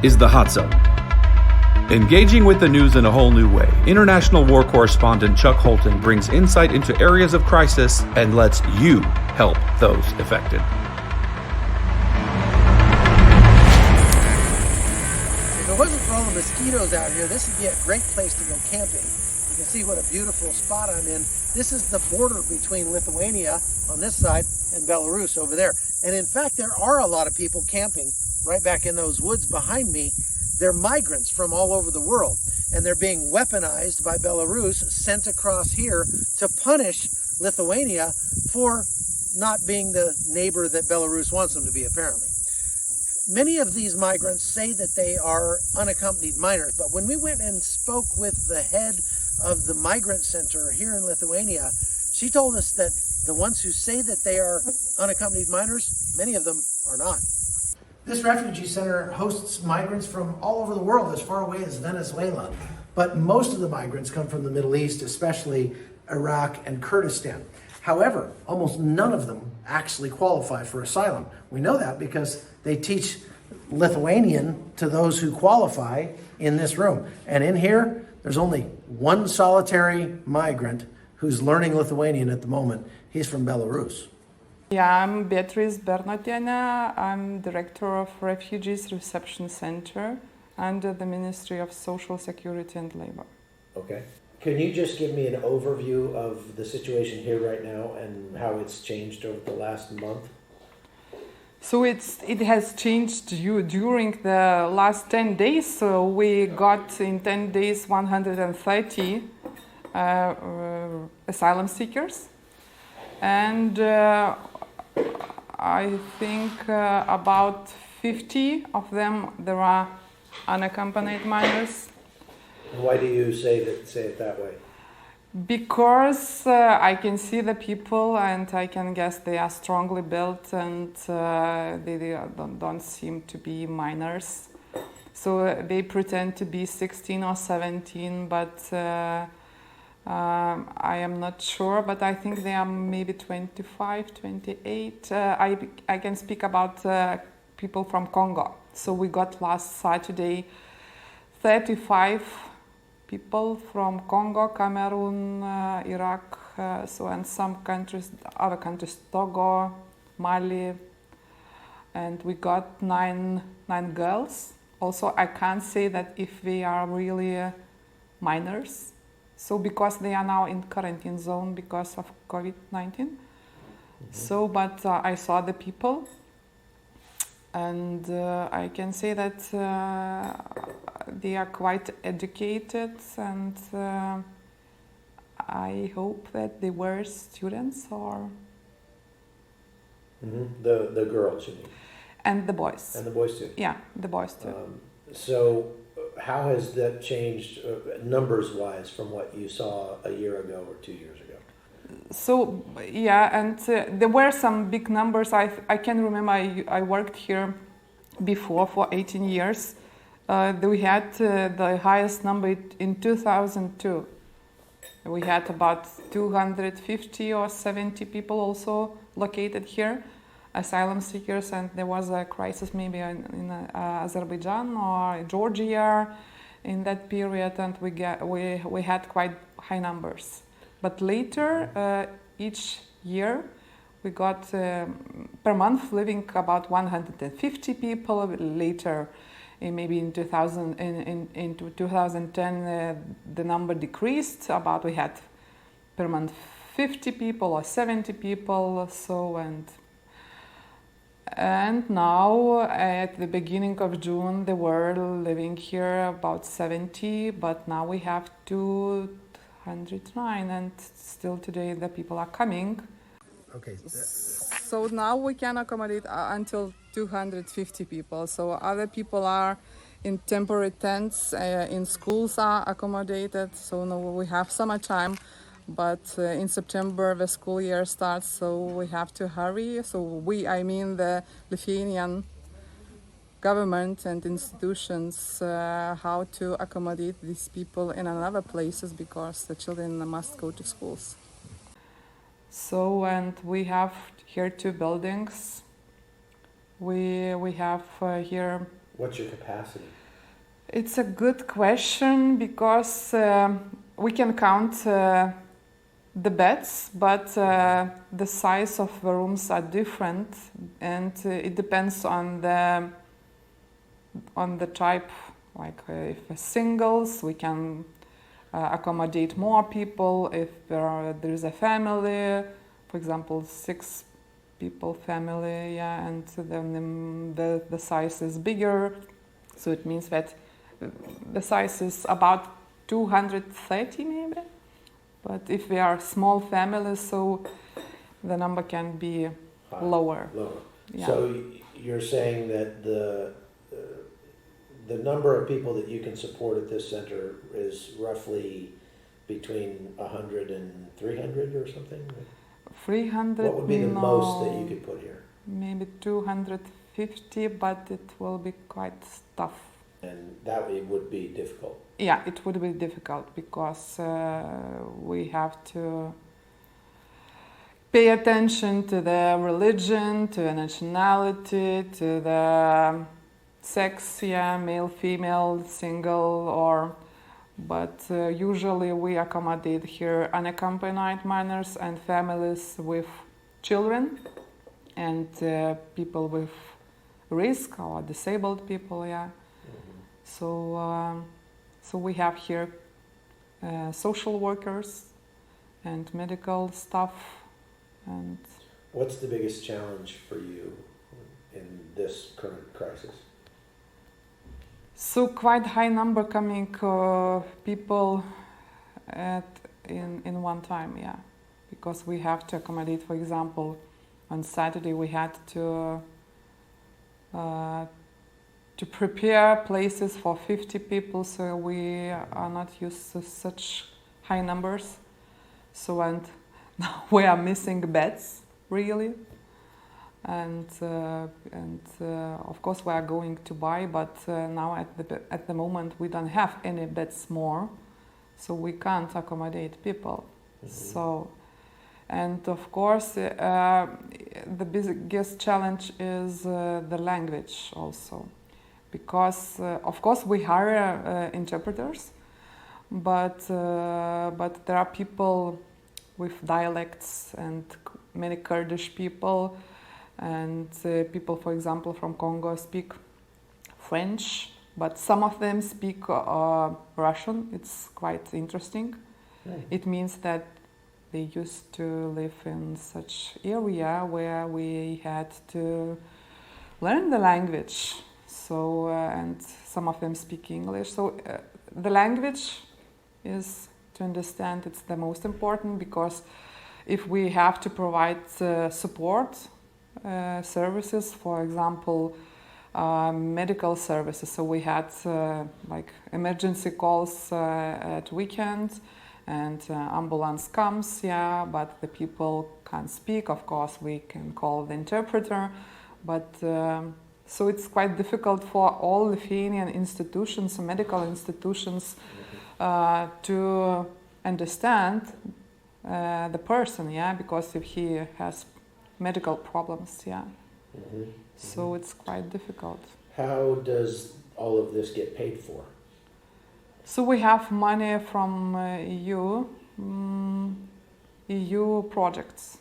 is the Hot Zone. Engaging with the news in a whole new way, international war correspondent Chuck Holton brings insight into areas of crisis and lets you help those affected. If it wasn't for all the mosquitoes out here, this would be a great place to go camping. You can see what a beautiful spot I'm in. This is the border between Lithuania on this side and Belarus over there. And in fact, there are a lot of people camping right back in those woods behind me. They're migrants from all over the world, and they're being weaponized by Belarus, sent across here to punish Lithuania for not being the neighbor that Belarus wants them to be, apparently. Many of these migrants say that they are unaccompanied minors, but when we went and spoke with the head of the migrant center here in Lithuania, she told us that the ones who say that they are unaccompanied minors, many of them are not. This refugee center hosts migrants from all over the world, as far away as Venezuela. But most of the migrants come from the Middle East, especially Iraq and Kurdistan. However, almost none of them actually qualify for asylum. We know that because they teach Lithuanian to those who qualify in this room. And in here, there's only one solitary migrant who's learning Lithuanian at the moment. He's from Belarus. Yeah, I'm Beatrice Bernotiene. I'm Director of Refugees Reception Center under the Ministry of Social Security and Labor. Okay. Can you just give me an overview of the situation here right now and how it's changed over the last month? So it has changed during the last 10 days. So we got in 10 days 130 asylum seekers. And I think about 50 of them, there are unaccompanied minors. Why do you say it that way? Because I can see the people and I can guess they are strongly built and they don't seem to be minors. So they pretend to be 16 or 17, but I am not sure, but I think they are maybe 25, 28. I can speak about people from Congo. So we got last Saturday 35 people from Congo, Cameroon, Iraq, and some countries, other countries, Togo, Mali, and we got nine girls. Also, I can't say that if they are really minors. So because they are now in quarantine zone because of COVID-19. Mm-hmm. So, but I saw the people and I can say that they are quite educated and I hope that they were students or... Mm-hmm. The girls, you mean? And the boys. And the boys too? Yeah, the boys too. So how has that changed numbers-wise from what you saw a year ago or 2 years ago? So, yeah, and there were some big numbers. I can remember I worked here before for 18 years. We had the highest number in 2002. We had about 250 or 70 people also located here, asylum seekers, and there was a crisis maybe in Azerbaijan or Georgia in that period, and we had quite high numbers. But later, each year, we got per month living about 150 people. Later, maybe in 2010, the number decreased. About we had per month 50 people or 70 people. So and now at the beginning of June, they were living here about 70, but now we have 209, and still today the people are coming. Okay. So now we can accommodate until 250 people. So other people are in temporary tents, in schools are accommodated. So now we have summertime, but in September the school year starts, so we have to hurry. So I mean the Lithuanian government and institutions, how to accommodate these people in other places because the children must go to schools. So, and we have here 2 buildings. We have here What's your capacity? It's a good question because we can count the beds, but the size of the rooms are different, and it depends on the type. Like if singles, we can accommodate more people. If there is a family, for example, 6 people family, yeah, and then the size is bigger. So it means that the size is about 230 maybe. But if we are small families, so the number can be lower. Lower. Yeah. So you're saying that the number of people that you can support at this center is roughly between 100 and 300 or something? 300. What would be the most that you could put here? Maybe 250, but it will be quite tough. And that would be difficult. Yeah, it would be difficult because we have to pay attention to the religion, to the nationality, to the sex, yeah, male, female, single, but usually we accommodate here unaccompanied minors and families with children and people with risk or disabled people, yeah. So we have here social workers and medical staff. And what's the biggest challenge for you in this current crisis? So quite high number coming people in one time, yeah, because we have to accommodate. For example, on Saturday we had to prepare places for 50 people, so we are not used to such high numbers. So and now we are missing beds, really. And of course we are going to buy, but now at the moment we don't have any beds more, so we can't accommodate people. So, and of course the biggest challenge is the language also, because of course we hire interpreters, but there are people with dialects and many Kurdish people. And people, for example, from Congo speak French, but some of them speak Russian. It's quite interesting. Right. It means that they used to live in such area where we had to learn the language. So, and some of them speak English. So the language is, to understand, it's the most important, because if we have to provide support, services, for example, medical services. So we had like emergency calls at weekends, and ambulance comes, yeah, but the people can't speak. Of course, we can call the interpreter, but so it's quite difficult for all Lithuanian institutions, medical institutions, to understand the person, yeah, because if he has medical problems, yeah. So it's quite difficult. How does all of this get paid for? So we have money from EU projects.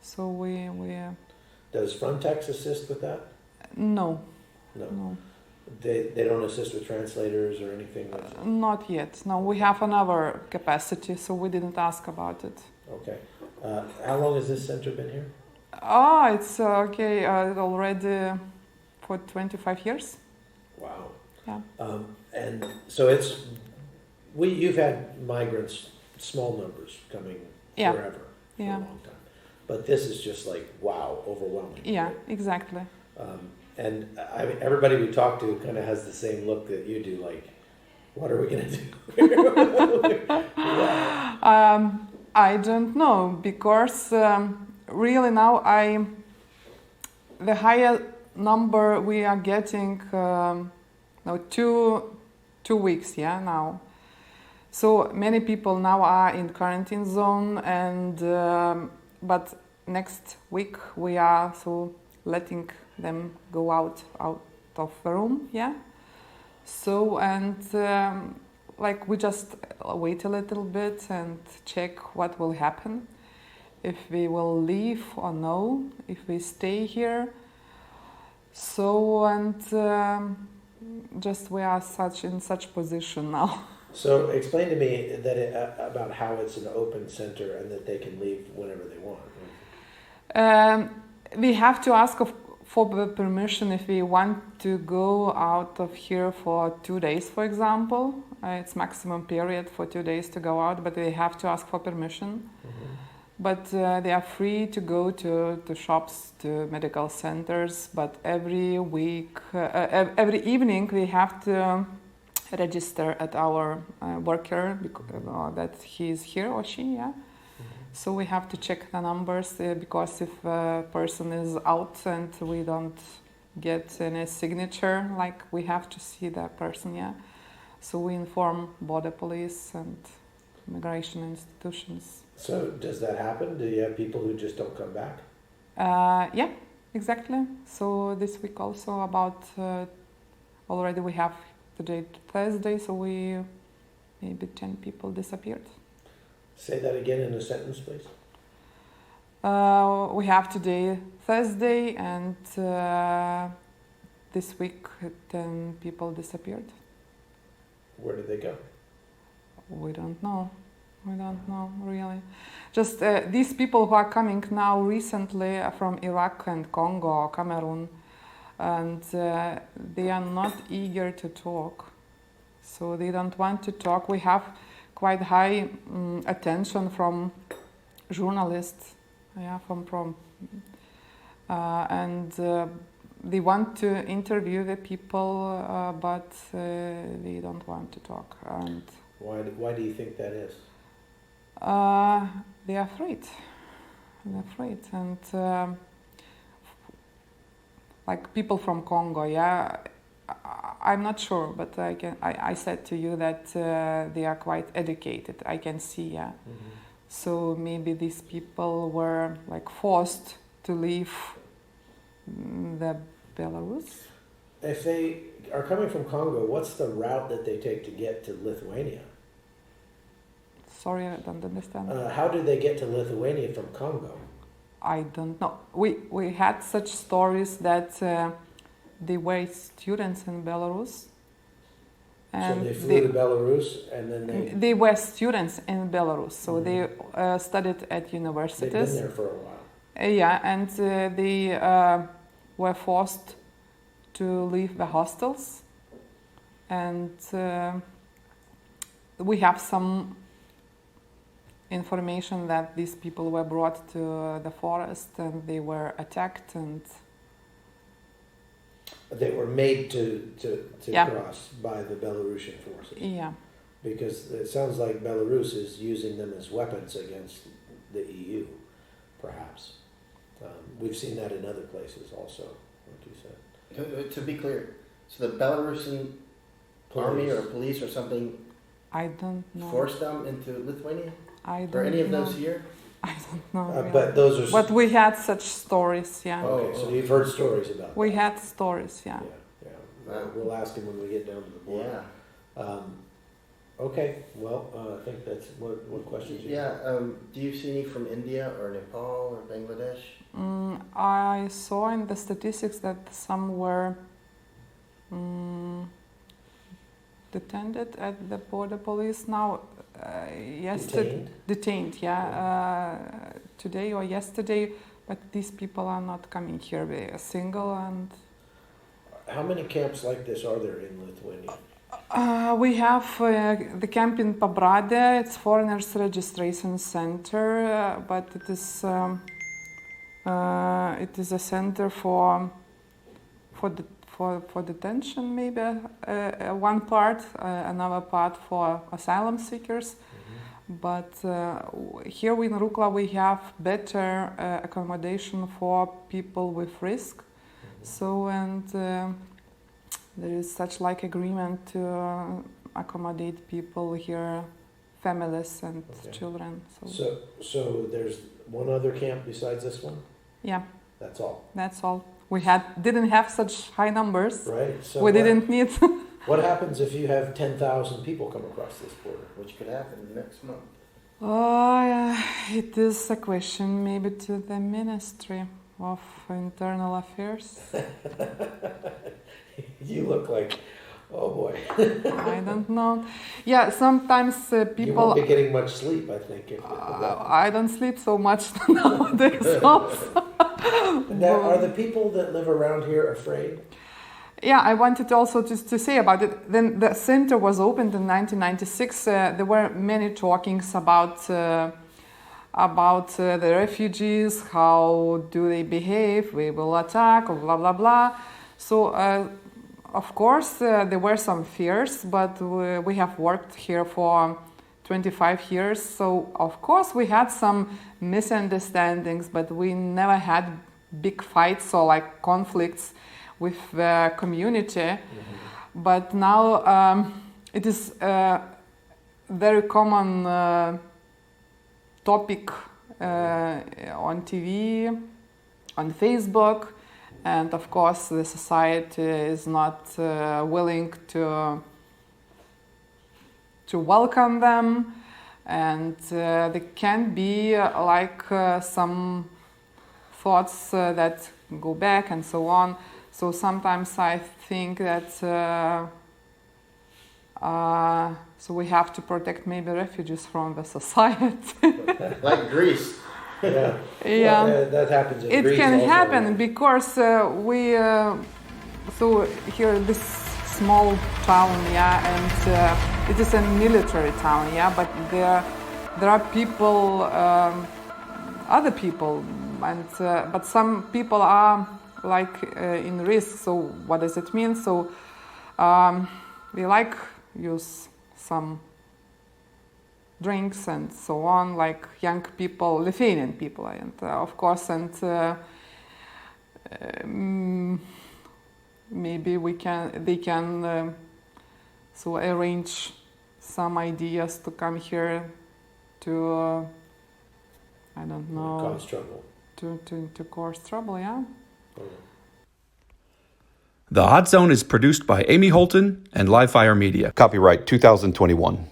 So we Does Frontex assist with that? no. No. They don't assist with translators or anything like that? Not yet. No, we have another capacity, so we didn't ask about it. Okay. How long has this center been here? It's okay. Already for 25 years. Wow. Yeah. And so you've had migrants, small numbers, coming forever, for a long time. But this is just like, wow, overwhelming. Yeah, right? exactly. And I mean, everybody we talk to kind of has the same look that you do, like, what are we going to do? Wow. I don't know, because really now the higher number we are getting, now 2 weeks, yeah, now. So many people now are in quarantine zone, and but next week we are so letting them go out of room, yeah. So, and like we just wait a little bit and check what will happen, if we will leave or no, if we stay here. So, and just we are in such position now. So explain to me about how it's an open center and that they can leave whenever they want. We have to ask for permission if we want to go out of here for 2 days, for example. It's maximum period for 2 days to go out, but they have to ask for permission. Mm-hmm. But they are free to go to shops, to medical centers, but every week, every evening we have to register at our worker that he is here or she, yeah. So we have to check the numbers because if a person is out and we don't get any signature, like we have to see that person, yeah. So we inform border police and immigration institutions. So does that happen? Do you have people who just don't come back? Yeah, exactly. So this week also about already we have today Thursday, so maybe 10 people disappeared. Say that again in a sentence, please. We have today Thursday, and this week 10 people disappeared. Where did they go? We don't know. We don't know, really. Just these people who are coming now recently from Iraq and Congo or Cameroon, and they are not eager to talk. So they don't want to talk. We have quite high attention from journalists, yeah, and they want to interview the people, but they don't want to talk. And why do you think that is? They are afraid. They're afraid, and like people from Congo, yeah. I'm not sure, but I said to you that they are quite educated. I can see, yeah. Mm-hmm. So maybe these people were like forced to leave the Belarus. If they are coming from Congo, what's the route that they take to get to Lithuania? Sorry, I don't understand. How do they get to Lithuania from Congo? I don't know. We had such stories that they were students in Belarus. And so they flew to Belarus and then they were students in Belarus, so they studied at universities. They've been there for a while. Yeah, and they were forced to leave the hostels. And we have some information that these people were brought to the forest and they were attacked and they were made to cross by the Belarusian forces. Yeah. Because it sounds like Belarus is using them as weapons against the EU, perhaps. We've seen that in other places also, like you said. To be clear, so the Belarusian army or police or something I don't know. Forced them into Lithuania? I don't Are any of know. those here? I don't know. Really. But those are. But we had such stories, yeah. Okay, so you've heard stories about. We that. had stories, yeah. Yeah. We'll ask him when we get down to the border. Yeah. Okay. Well, I think that's what questions you have. Yeah. Do you see any from India or Nepal or Bangladesh? I saw in the statistics that some were detained at the border police now. Yesterday, detained, yeah. Today or yesterday, but these people are not coming here. They are single and. How many camps like this are there in Lithuania? We have the camp in Pabrade. It's Foreigners Registration Center, but it is a center for detention, maybe one part, another part for asylum seekers. Mm-hmm. But here in Rukla we have better accommodation for people with risk. Mm-hmm. So and there is such like agreement to accommodate people here, families and children. So there's one other camp besides this one? Yeah. That's all? That's all. we didn't have such high numbers. Right. So We didn't need. What happens if you have 10,000 people come across this border? Which could happen next month. Oh, yeah. It is a question maybe to the Ministry of Internal Affairs. You look like, oh boy. I don't know. Yeah, sometimes people. You won't be getting much sleep, I think. I don't sleep so much nowadays. Also. Now, are the people that live around here afraid? Yeah, I wanted also just to say about it. Then the center was opened in 1996. There were many talkings about the refugees. How do they behave? We will attack, or blah blah blah. So, of course, there were some fears, but we have worked here for 25 years. So, of course, we had some misunderstandings, but we never had big fights or like conflicts with the community. Mm-hmm. But now it is a very common topic on TV, on Facebook, and of course the society is not willing to welcome them, and there can be some thoughts that go back and so on. So sometimes I think that so we have to protect maybe refugees from the society. Like Greece. Yeah. Yeah. Well, that happens in Greece It can also. happen because we so here this small town, yeah, and it is a military town, yeah, but there are people, other people, and but some people are in risk. So what does it mean? So we use some drinks and so on, like young people, Lithuanian people, and of course, and maybe they can so arrange some ideas to come here to I don't know, cause trouble. To cause trouble, yeah. The Hot Zone is produced by Amy Holton and Livefire Media. Copyright 2021.